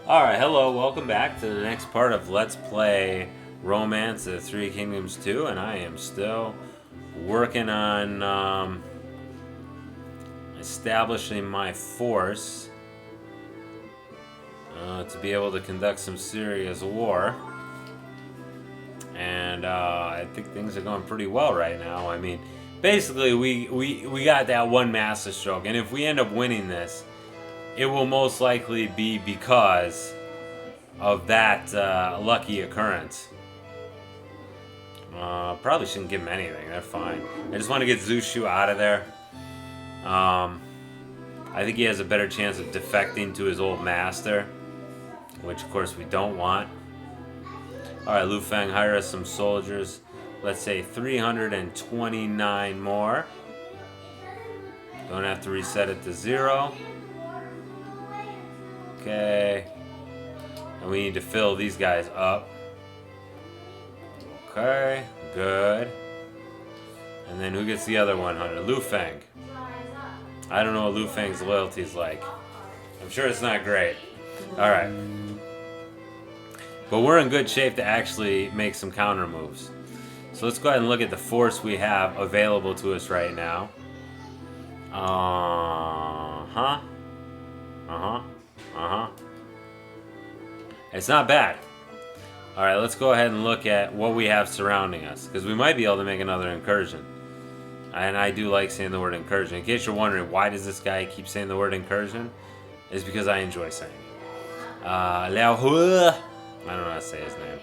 Alright, hello, welcome back to the next part of Let's Play Romance of the Three Kingdoms 2, and I am still working on establishing my force to be able to conduct some serious war. And I think things are going pretty well right now. I mean, basically we got that one masterstroke, and if we end up winning this, it will most likely be because of that lucky occurrence. Probably shouldn't give him anything. They're fine. I just want to get Zhao out of there. I think he has a better chance of defecting to his old master, which of course we don't want. Alright, Lu Feng, hire us some soldiers. Let's say 329 more. Don't have to reset it to 0. Okay. And we need to fill these guys up. Okay, good. And then who gets the other 100? Lu Feng. I don't know what Lu Feng's loyalty is like. I'm sure it's not great. Alright. But we're in good shape to actually make some counter moves. So let's go ahead and look at the force we have available to us right now. It's not bad. Alright, let's go ahead and look at what we have surrounding us, because we might be able to make another incursion. And I do like saying the word incursion. In case you're wondering, why does this guy keep saying the word incursion? It's because I enjoy saying it. Liao Hu. I don't know how to say his name.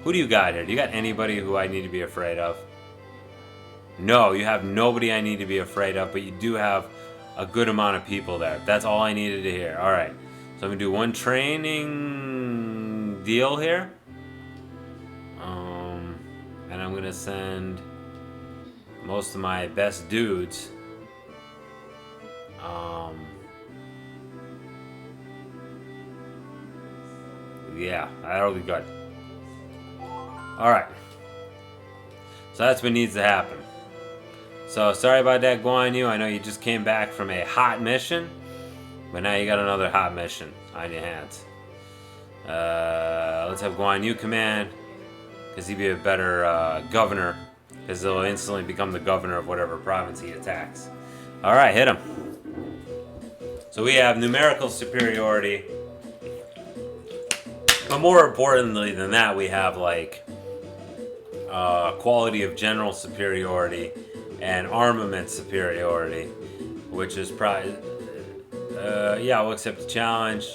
Who do you got here? Do you got anybody who I need to be afraid of? No, you have nobody I need to be afraid of, but you do have a good amount of people there. That's all I needed to hear. Alright, so I'm going to do one training deal here. And I'm going to send most of my best dudes. Yeah, that'll be good. Alright. So that's what needs to happen. So sorry about that, Guan Yu. I know you just came back from a hot mission, but now you got another hot mission on your hands. Let's have Guan Yu command, because he'd be a better governor, because he'll instantly become the governor of whatever province he attacks. Alright, hit him. So we have numerical superiority, but more importantly than that, we have like quality of general superiority and armament superiority, which is probably yeah, we'll accept the challenge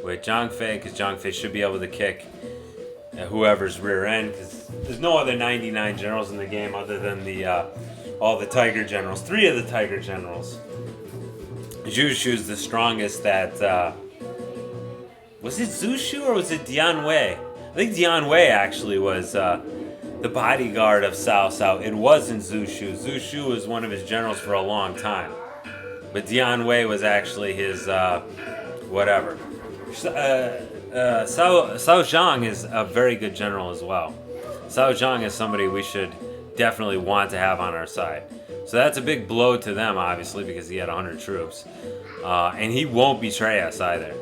with Zhang Fei, because Zhang Fei should be able to kick whoever's rear end, because there's no other 99 generals in the game other than the all the Tiger generals. 3 of the Tiger generals. Zhushu's the strongest that was it Zhushu or was it Dian Wei? I think Dian Wei actually was the bodyguard of Cao Cao. It wasn't Zhushu. Zhushu was one of his generals for a long time, but Dian Wei was actually his whatever. Cao Zhang is a very good general as well. Cao Zhang is somebody we should definitely want to have on our side. So that's a big blow to them, obviously, because he had 100 troops. And he won't betray us either,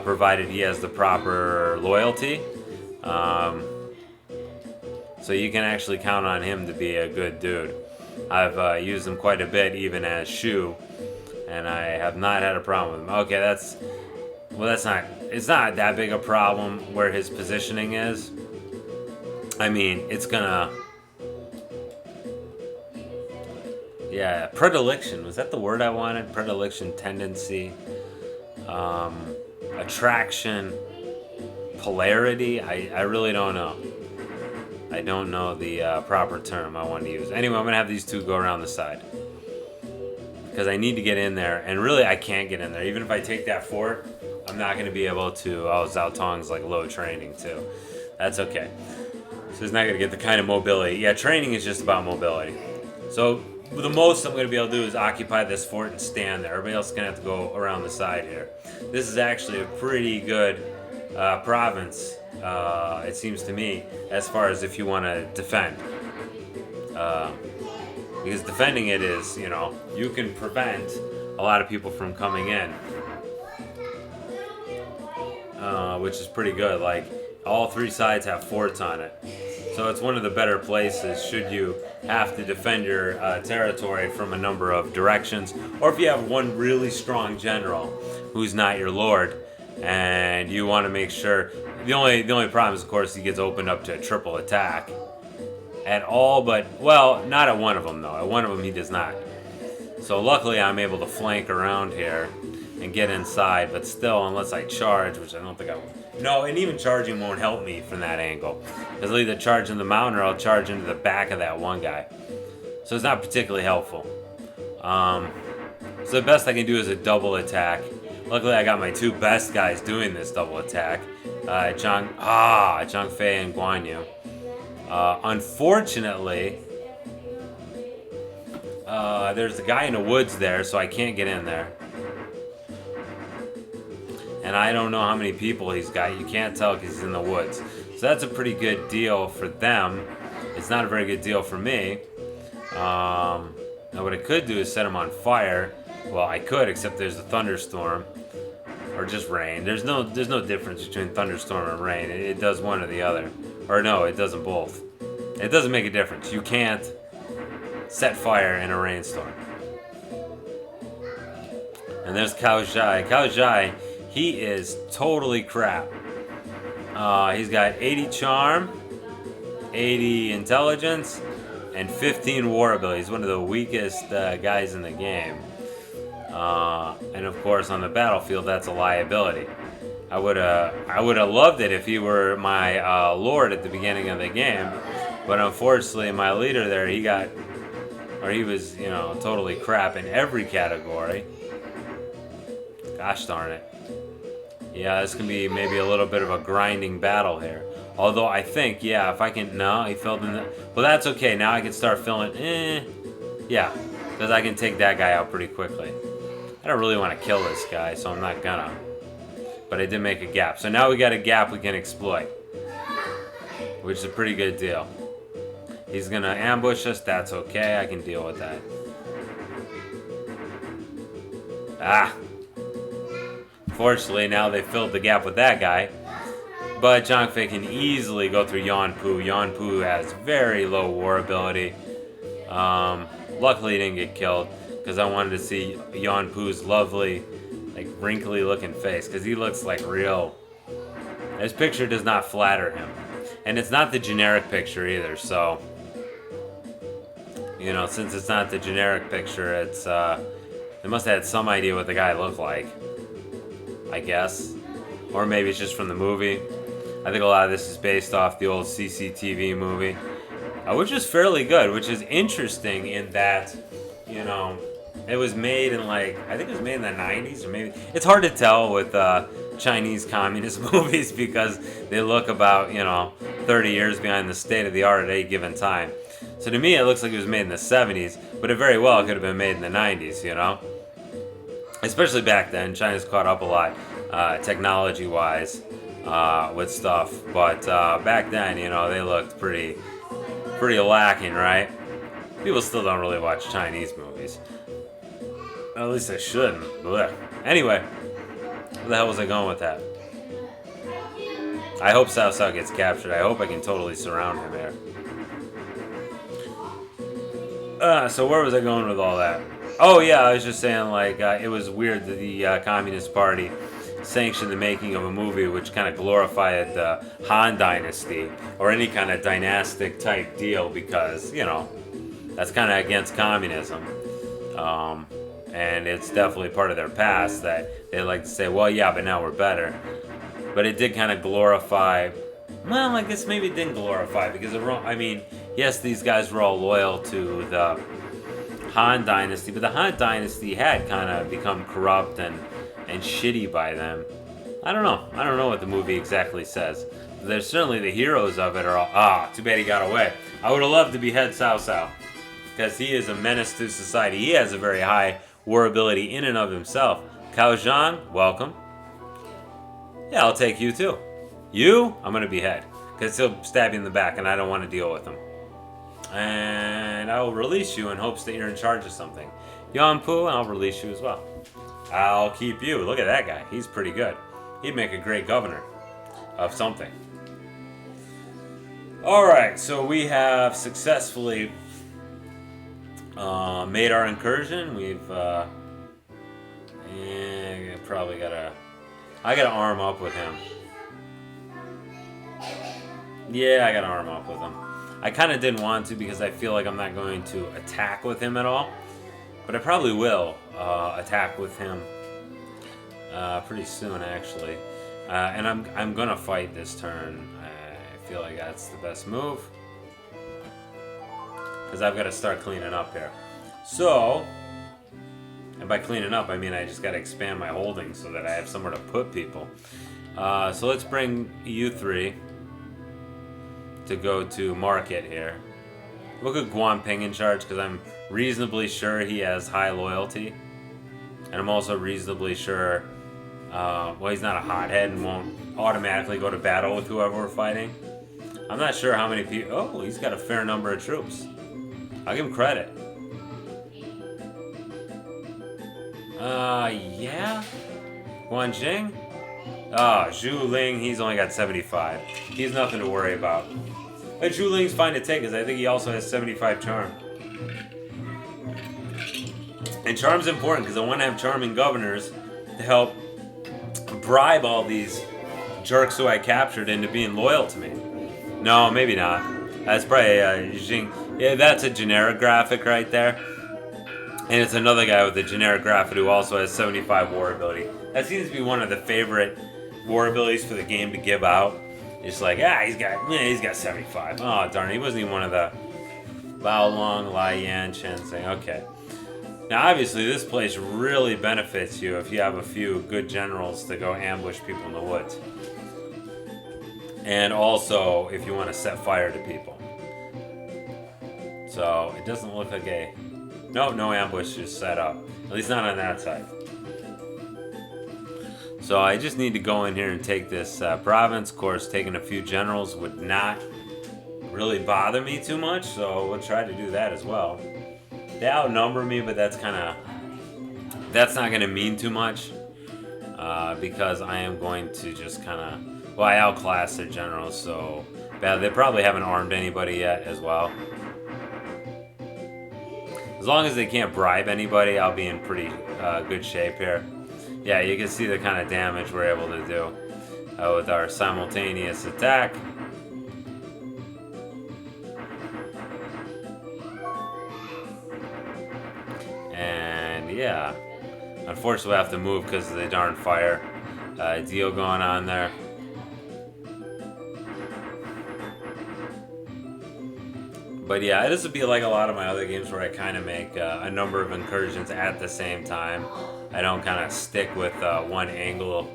provided he has the proper loyalty. So you can actually count on him to be a good dude. I've used him quite a bit, even as Shu, and I have not had a problem with him. Okay, it's not that big a problem where his positioning is. I mean, it's gonna... Yeah, predilection. Was that the word I wanted? Predilection, tendency, attraction, polarity. I really don't know. I don't know the proper term I want to use. Anyway, I'm going to have these two go around the side, because I need to get in there, and really I can't get in there. Even if I take that fort, I'm not going to be able to... Oh, Zhao Tong's like low training too. That's okay. So he's not going to get the kind of mobility. Yeah, training is just about mobility. So the most I'm going to be able to do is occupy this fort and stand there. Everybody else is going to have to go around the side here. This is actually a pretty good province, it seems to me, as far as if you want to defend. Because defending it is, you can prevent a lot of people from coming in. which is pretty good. Like, all three sides have forts on it. So it's one of the better places should you have to defend your territory from a number of directions, or if you have one really strong general who's not your lord, and you want to make sure. The only problem is, of course, he gets opened up to a triple attack at all, but, well, not at one of them, though. At one of them, he does not. So luckily, I'm able to flank around here and get inside, but still, unless I charge, which I don't think I will. No, and even charging won't help me from that angle, because I'll either charge in the mountain or I'll charge into the back of that one guy. So it's not particularly helpful. So the best I can do is a double attack. Luckily, I got my two best guys doing this double attack, Zhang Fei and Guan Yu. Unfortunately, there's a guy in the woods there, so I can't get in there. And I don't know how many people he's got. You can't tell because he's in the woods. So that's a pretty good deal for them. It's not a very good deal for me. Now what I could do is set him on fire. Well, I could, except there's a thunderstorm. Or just rain. There's no difference between thunderstorm and rain. It does one or the other. Or no, it doesn't both. It doesn't make a difference. You can't set fire in a rainstorm. And there's Cao Cao. Cao Cao, he is totally crap. He's got 80 charm, 80 intelligence, and 15 war ability. He's one of the weakest guys in the game. And of course, on the battlefield, that's a liability. I would have loved it if he were my lord at the beginning of the game, but unfortunately, my leader there, he was, totally crap in every category. Gosh darn it. Yeah, this can be maybe a little bit of a grinding battle here. Although I think, if I can... No, he filled in the... Well, that's okay. Now I can start filling... Yeah, because I can take that guy out pretty quickly. I don't really want to kill this guy, so I'm not gonna. But I did make a gap. So now we got a gap we can exploit, which is a pretty good deal. He's gonna ambush us. That's okay. I can deal with that. Fortunately, now they filled the gap with that guy. But Zhang Fei can easily go through Yuan Pu. Yuan Pu has very low war ability. Luckily, he didn't get killed, because I wanted to see Yuan Pu's lovely, wrinkly looking face, because he looks like real. His picture does not flatter him. And it's not the generic picture either, so... since it's not the generic picture, it's, they must have had some idea what the guy looked like, I guess. Or maybe it's just from the movie. I think a lot of this is based off the old CCTV movie, which is fairly good, which is interesting in that, it was made in I think it was made in the 90s, or maybe, it's hard to tell with Chinese communist movies because they look about, 30 years behind the state of the art at any given time. So to me, it looks like it was made in the 70s, but it very well could have been made in the 90s, Especially back then, China's caught up a lot, technology-wise, with stuff. But back then, they looked pretty lacking, right? People still don't really watch Chinese movies. At least they shouldn't. Blech. Anyway, where the hell was I going with that? I hope Cao Cao gets captured. I hope I can totally surround him here. So where was I going with all that? Oh yeah, I was just saying it was weird that the Communist Party sanctioned the making of a movie which kind of glorified the Han Dynasty or any kind of dynastic type deal because, that's kind of against communism. And it's definitely part of their past that they like to say, well, yeah, but now we're better. But it did kind of glorify... Well, I guess maybe it didn't glorify because, yes, these guys were all loyal to the Han Dynasty, but the Han Dynasty had kind of become corrupt and shitty by them. I don't know what the movie exactly says. There's certainly the heroes of it are all, too bad he got away. I would have loved to behead Cao Cao because he is a menace to society. He has a very high war ability in and of himself. Cao Zhang, welcome. Yeah, I'll take you too. You, I'm going to behead because he'll stab you in the back and I don't want to deal with him. And I'll release you in hopes that you're in charge of something. Yuan Pu, I'll release you as well. I'll keep you. Look at that guy. He's pretty good. He'd make a great governor. of something. Alright, so we have successfully made our incursion. We've probably I gotta arm up with him. Yeah, I gotta arm up with him. I kind of didn't want to because I feel like I'm not going to attack with him at all. But I probably will attack with him pretty soon, actually. And I'm gonna fight this turn. I feel like that's the best move. Because I've got to start cleaning up here. So, and by cleaning up, I mean I just got to expand my holdings so that I have somewhere to put people. So let's bring you three to go to market here. Look at Guanping in charge because I'm reasonably sure he has high loyalty. And I'm also reasonably sure, well, he's not a hothead and won't automatically go to battle with whoever we're fighting. I'm not sure how many people. Oh, he's got a fair number of troops. I'll give him credit. Yeah? Guanjing? Zhu Ling, he's only got 75. He's nothing to worry about. But Zhu Ling's fine to take because I think he also has 75 charm. And charm's important because I want to have charming governors to help bribe all these jerks who I captured into being loyal to me. No, maybe not. That's probably Jing. Yeah, that's a generic graphic right there. And it's another guy with a generic graphic who also has 75 war ability. That seems to be one of the favorite war abilities for the game to give out. It's like, he's got 75. Oh, darn, he wasn't even one of the Bao Long, Lai Yan, Chen Tsing. Okay. Now, obviously, this place really benefits you if you have a few good generals to go ambush people in the woods. And also, if you want to set fire to people. So, it doesn't look like no ambush is set up. At least not on that side. So, I just need to go in here and take this province. Of course, taking a few generals would not really bother me too much. So, we'll try to do that as well. They outnumber me, but that's not going to mean too much. Because I am going to just kind of... Well, I outclass their generals, so they probably haven't armed anybody yet as well. As long as they can't bribe anybody, I'll be in pretty good shape here. Yeah, you can see the kind of damage we're able to do with our simultaneous attack. And yeah, unfortunately, I have to move because of the darn fire deal going on there. But yeah, this would be like a lot of my other games where I kind of make a number of incursions at the same time. I don't kind of stick with one angle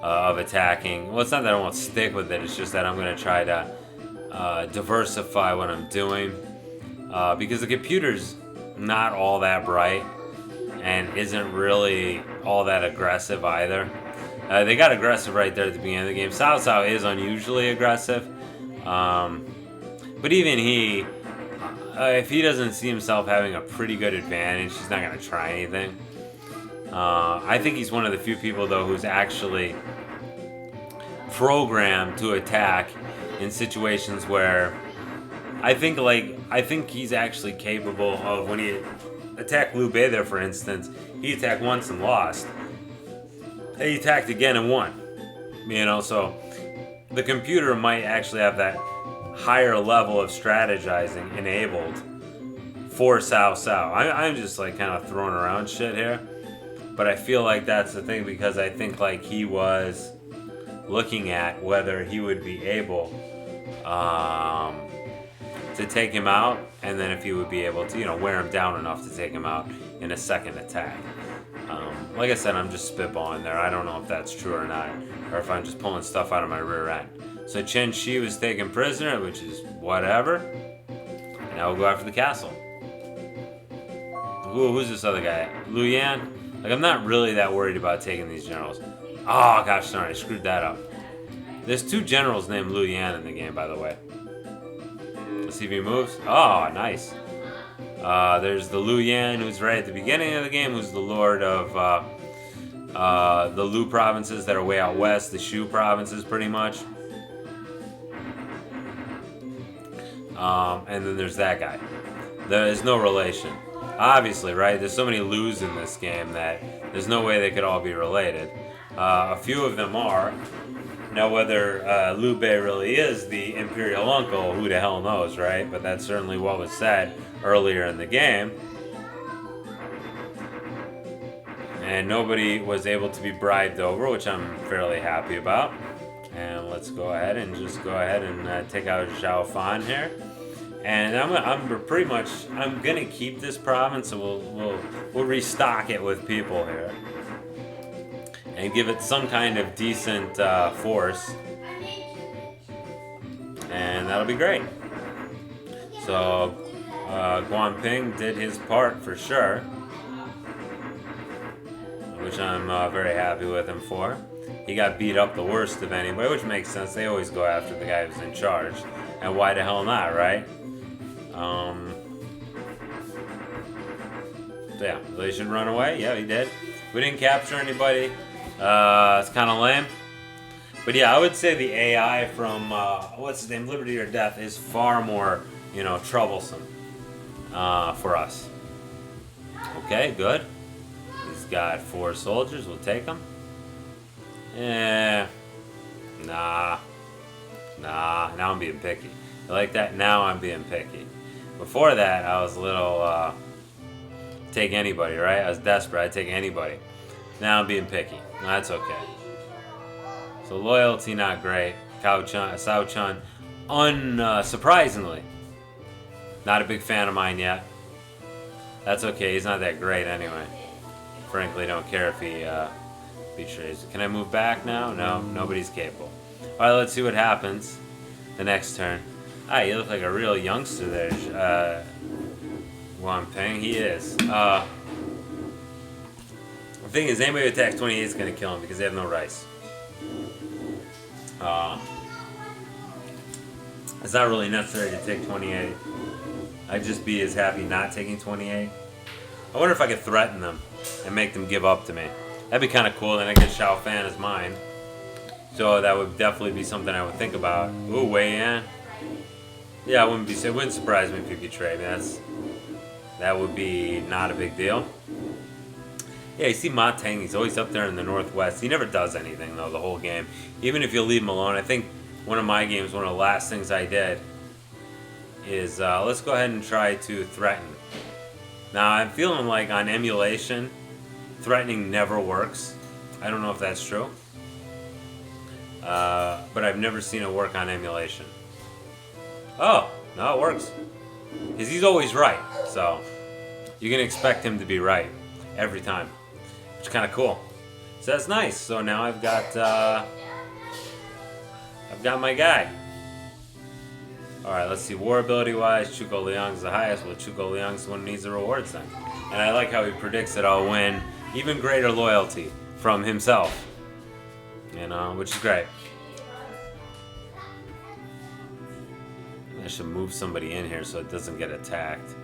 of attacking. Well, it's not that I won't stick with it, it's just that I'm going to try to diversify what I'm doing. Because the computer's not all that bright and isn't really all that aggressive either. They got aggressive right there at the beginning of the game. Cao Cao is unusually aggressive. But even he, if he doesn't see himself having a pretty good advantage, he's not going to try anything. I think he's one of the few people, though, who's actually programmed to attack in situations where I think he's actually capable of, when he attacked Liu Bei there, for instance, he attacked once and lost. He attacked again and won. So the computer might actually have that higher level of strategizing enabled for Cao Cao. I'm just like kind of throwing around shit here, but I feel like that's the thing because I think like he was looking at whether he would be able to take him out, and then if he would be able to wear him down enough to take him out in a second attack. Like I said, I'm just spitballing there. I don't know if that's true or not, or if I'm just pulling stuff out of my rear end. So Chen Shi was taken prisoner, which is whatever. Now we'll go after the castle. Ooh, who's this other guy? Lu Yan? Like, I'm not really that worried about taking these generals. Oh, gosh darn, I screwed that up. There's 2 generals named Lu Yan in the game, by the way. Let's see if he moves. Oh, nice. There's the Lu Yan, who's right at the beginning of the game, who's the lord of the Lu provinces that are way out west, the Shu provinces pretty much. And then there's that guy. There is no relation. Obviously, right? There's so many Lus in this game that there's no way they could all be related. A few of them are. Now, whether Liu Bei really is the imperial uncle, who the hell knows, right? But that's certainly what was said earlier in the game. And nobody was able to be bribed over, which I'm fairly happy about. And let's go ahead and take out Zhao Fan here. And I'm pretty much gonna keep this province, so we'll restock it with people here, and give it some kind of decent force, and that'll be great. So Guanping did his part for sure, which I'm very happy with him for. He got beat up the worst of anybody, which makes sense. They always go after the guy who's in charge, and why the hell not, right? So yeah, they should run away. Yeah, he did. We didn't capture anybody. It's kind of lame. But yeah, I would say the AI from what's his name, Liberty or Death, is far more, troublesome for us. Okay, good. He's got 4 soldiers. We'll take them. Nah. Now I'm being picky. You like that? Now I'm being picky. Before that, I was a little take anybody, right? I was desperate. I'd take anybody. Now I'm being picky. That's okay. So loyalty, not great. Cao Chun, unsurprisingly, not a big fan of mine yet. That's okay. He's not that great anyway. Frankly, don't care if he betrays. Can I move back now? No, nobody's capable. All right, let's see what happens the next turn. Ah, you look like a real youngster there, Guanping. He is. The thing is, anybody who attacks 28 is going to kill him because they have no rice. It's not really necessary to take 28. I'd just be as happy not taking 28. I wonder if I could threaten them and make them give up to me. That'd be kind of cool. Then I get Zhao Fan as mine. So that would definitely be something I would think about. Ooh, Wei Yan. Yeah, it wouldn't surprise me if you betrayed me. That would be not a big deal. Yeah, you see Ma Teng, he's always up there in the northwest. He never does anything though the whole game. Even if you leave him alone. I think one of my games, one of the last things I did is let's go ahead and try to threaten. Now I'm feeling like on emulation, threatening never works. I don't know if that's true. But I've never seen it work on emulation. Oh, no, it works. Because he's always right, so you can expect him to be right every time, which is kind of cool. So that's nice. So now I've got my guy. All right, let's see. War ability wise, Chuko Liang's the highest. Well, Chuko Liang's the one who needs the rewards then. And I like how he predicts that I'll win even greater loyalty from himself. Which is great. I should move somebody in here so it doesn't get attacked.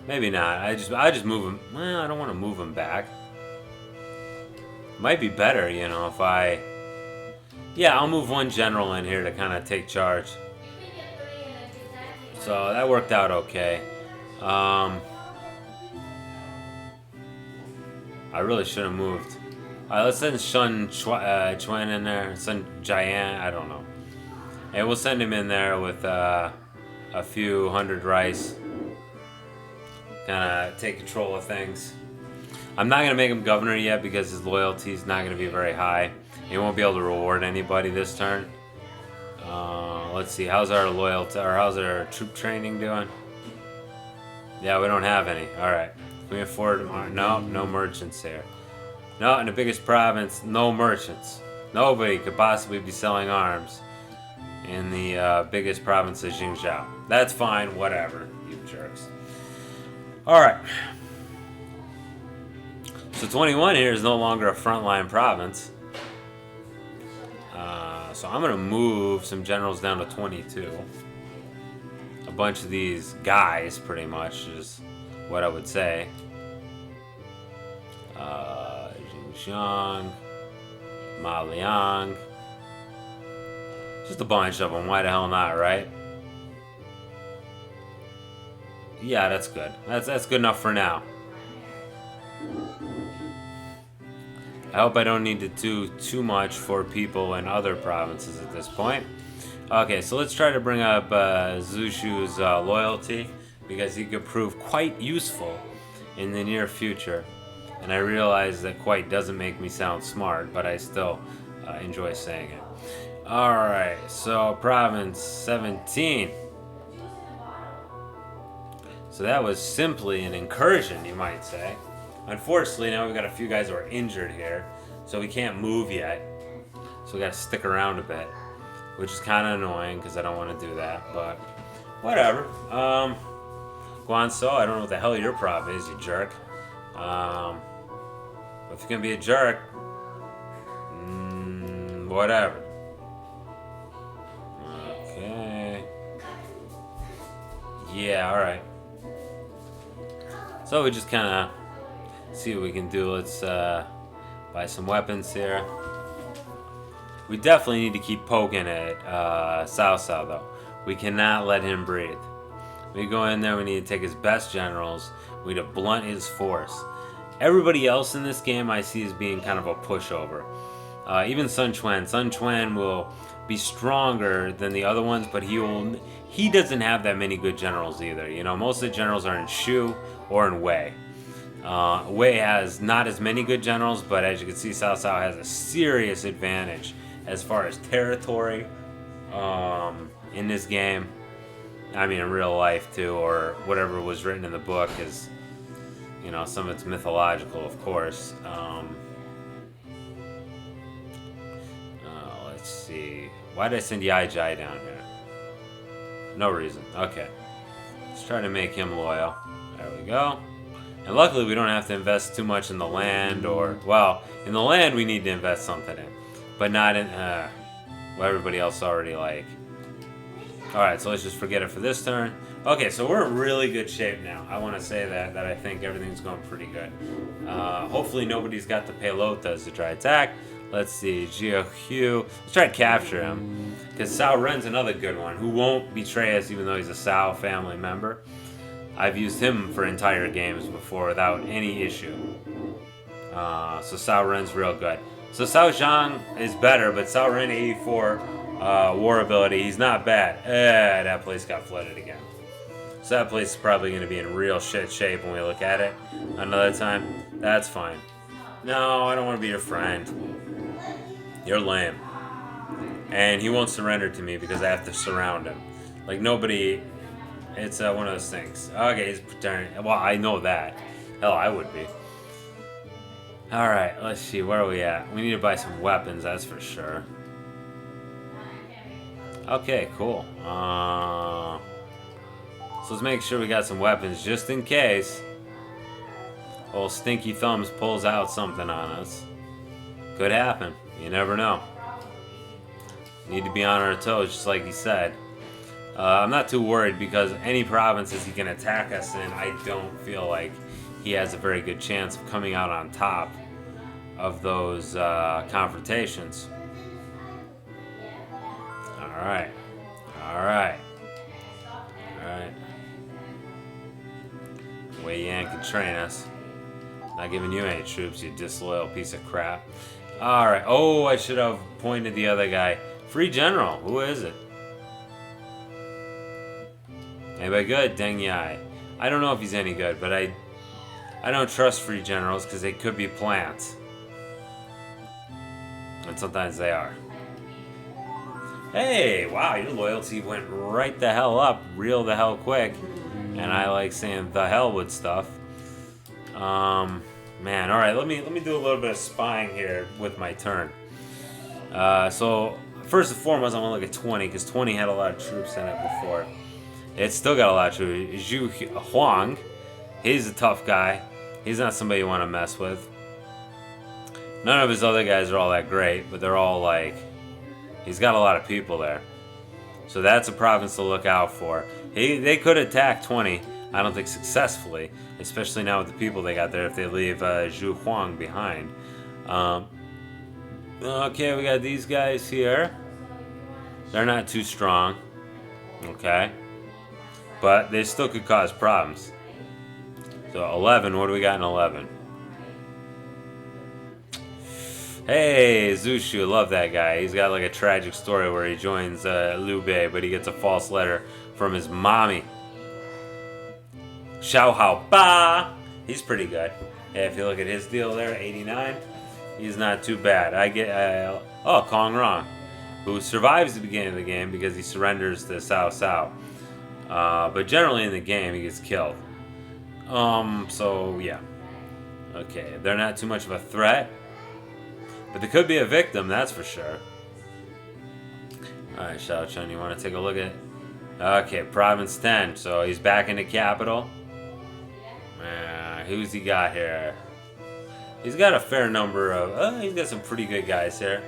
Maybe not. I just move him. Well, I don't want to move him back. Might be better, if I... Yeah, I'll move one general in here to kind of take charge. So that worked out okay. I really should have moved. Alright, let's send Xuan in there. Send Jian, I don't know. And we'll send him in there with a few hundred rice. Kind of take control of things. I'm not going to make him governor yet because his loyalty is not going to be very high. He won't be able to reward anybody this turn. Let's see, how's our loyalty, or how's our troop training doing? Yeah, we don't have any. Alright. Can we afford, no merchants here. No, in the biggest province, no merchants. Nobody could possibly be selling arms in the biggest province of Xinjiao. That's fine, whatever, you jerks. Alright. So 21 here is no longer a frontline province. So I'm going to move some generals down to 22. A bunch of these guys, pretty much, is what I would say. Xinjiang, Maliang. Just a bunch of them. Why the hell not, right? Yeah, that's good. That's good enough for now. I hope I don't need to do too much for people in other provinces at this point. Okay, so let's try to bring up Zushu's loyalty, because he could prove quite useful in the near future. And I realize that quite doesn't make me sound smart, but I still enjoy saying it. Alright, so province 17. So that was simply an incursion, you might say. Unfortunately, now we've got a few guys who are injured here, so we can't move yet. So we gotta stick around a bit, which is kind of annoying because I don't want to do that, but whatever. Guangzhou, I don't know what the hell your prov is, you jerk. But if you're gonna be a jerk, whatever. Okay. Yeah, alright. So we just kind of see what we can do. Let's buy some weapons here. We definitely need to keep poking at Cao Cao, though. We cannot let him breathe. We go in there, we need to take his best generals. We need to blunt his force. Everybody else in this game I see as being kind of a pushover. Even Sun Quan. Sun Quan will be stronger than the other ones, but he doesn't have that many good generals either. You know, most of the generals are in Shu or in Wei. Wei has not as many good generals, but as you can see, Cao Cao has a serious advantage as far as territory in this game. I mean, in real life too, or whatever was written in the book is, you know, some of it's mythological, of course. Let's see. Why did I send Yai Jai down here? No reason. Okay. Let's try to make him loyal. There we go. And luckily we don't have to invest too much in the land, or, well, in the land we need to invest something in. But not in, what everybody else already like. Alright, so let's just forget it for this turn. Okay, so we're in really good shape now. I want to say that I think everything's going pretty good. Hopefully nobody's got the pelotas to try attack. Let's see, Jiao Hu. Let's try to capture him. Because Cao Ren's another good one who won't betray us even though he's a Cao family member. I've used him for entire games before without any issue. So Cao Ren's real good. So Cao Zhang is better, but Cao Ren 84 war ability, he's not bad. That place got flooded again. So that place is probably going to be in real shit shape when we look at it another time. That's fine. No, I don't want to be your friend. You're lame. And he won't surrender to me because I have to surround him. Like nobody... It's one of those things. Okay, he's pretending. Well, I know that. Hell, I would be. Alright, let's see. Where are we at? We need to buy some weapons, that's for sure. Okay, cool. So let's make sure we got some weapons just in case old Stinky Thumbs pulls out something on us. Could happen. You never know. Need to be on our toes, just like he said. I'm not too worried because any provinces he can attack us in, I don't feel like he has a very good chance of coming out on top of those confrontations. Alright. Alright. Alright. Wei Yan can train us. Not giving you any troops, you disloyal piece of crap. Alright. Oh, I should have pointed the other guy. Free General. Who is it? Anybody good? Deng Yai. I don't know if he's any good, but I don't trust free generals because they could be plants. And sometimes they are. Hey, wow, your loyalty went right the hell up, real the hell quick. And I like saying the hell with stuff. Man, alright, let me do a little bit of spying here with my turn. So first and foremost I want to look at 20 because 20 had a lot of troops in it before. It's still got a lot of troops. Zhu Huang, he's a tough guy. He's not somebody you want to mess with. None of his other guys are all that great, but they're all like, he's got a lot of people there. So that's a province to look out for. They could attack 20. I don't think successfully, especially now with the people they got there if they leave Zhu Huang behind. Okay, we got these guys here. They're not too strong. Okay. But they still could cause problems. So 11, what do we got in 11? Hey, Zushu, love that guy. He's got like a tragic story where he joins Liu Bei, but he gets a false letter from his mommy. Xiao Hao Ba. He's pretty good. Yeah, if you look at his deal there, 89, he's not too bad. Oh, Kong Rong, who survives the beginning of the game because he surrenders to Cao Cao. But generally in the game, he gets killed. So yeah. Okay, they're not too much of a threat. But they could be a victim, that's for sure. Alright, Xiao Chun, you want to take a look at... Okay, Province 10. So he's back in the capital. Who's he got here? He's got a fair number of... he's got some pretty good guys here.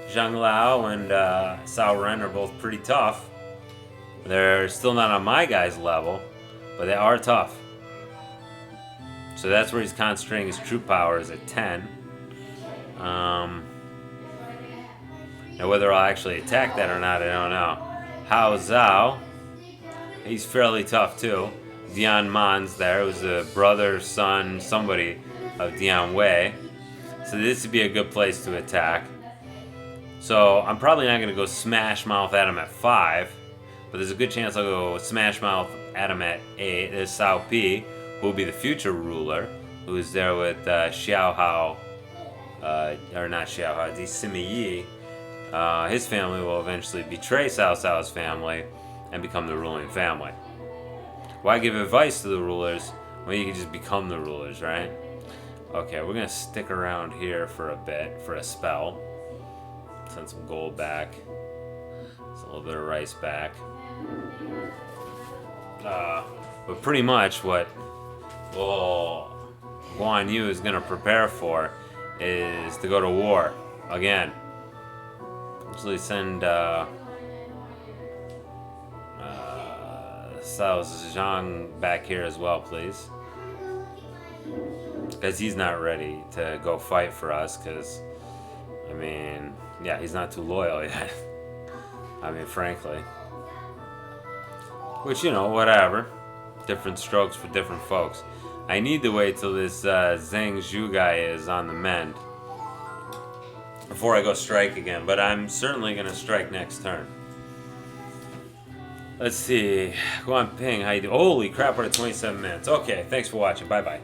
Zhang Lao and Cao Ren are both pretty tough. They're still not on my guy's level, but they are tough. So that's where he's concentrating his troop powers at 10. Now whether I'll actually attack that or not, I don't know. Hao Zhao, he's fairly tough too. Dian Man's there, who's the brother, son, somebody of Dian Wei. So this would be a good place to attack. So I'm probably not going to go smash mouth at him at 5, but there's a good chance I'll go smash mouth at him at 8. There's Cao Pi, who will be the future ruler, who's there with Xiao Hao. Or not Xiao Hao, Di Simi Yi. His family will eventually betray Cao Cao's family and become the ruling family. Why give advice to the rulers when you can just become the rulers, right? Okay, we're going to stick around here for a bit, for a spell. Send some gold back. It's a little bit of rice back. But pretty much what Guan Yu is going to prepare for is to go to war again. Usually send Cao Zhang back here as well, please, because he's not ready to go fight for us. Because I mean, yeah, he's not too loyal yet. I mean, frankly, which, you know, whatever. Different strokes for different folks. I need to wait till this Zhang Zhu guy is on the mend before I go strike again, but I'm certainly going to strike next turn. Let's see. Guan Ping, how you doing? Holy crap, we're at 27 minutes. Okay, thanks for watching. Bye-bye.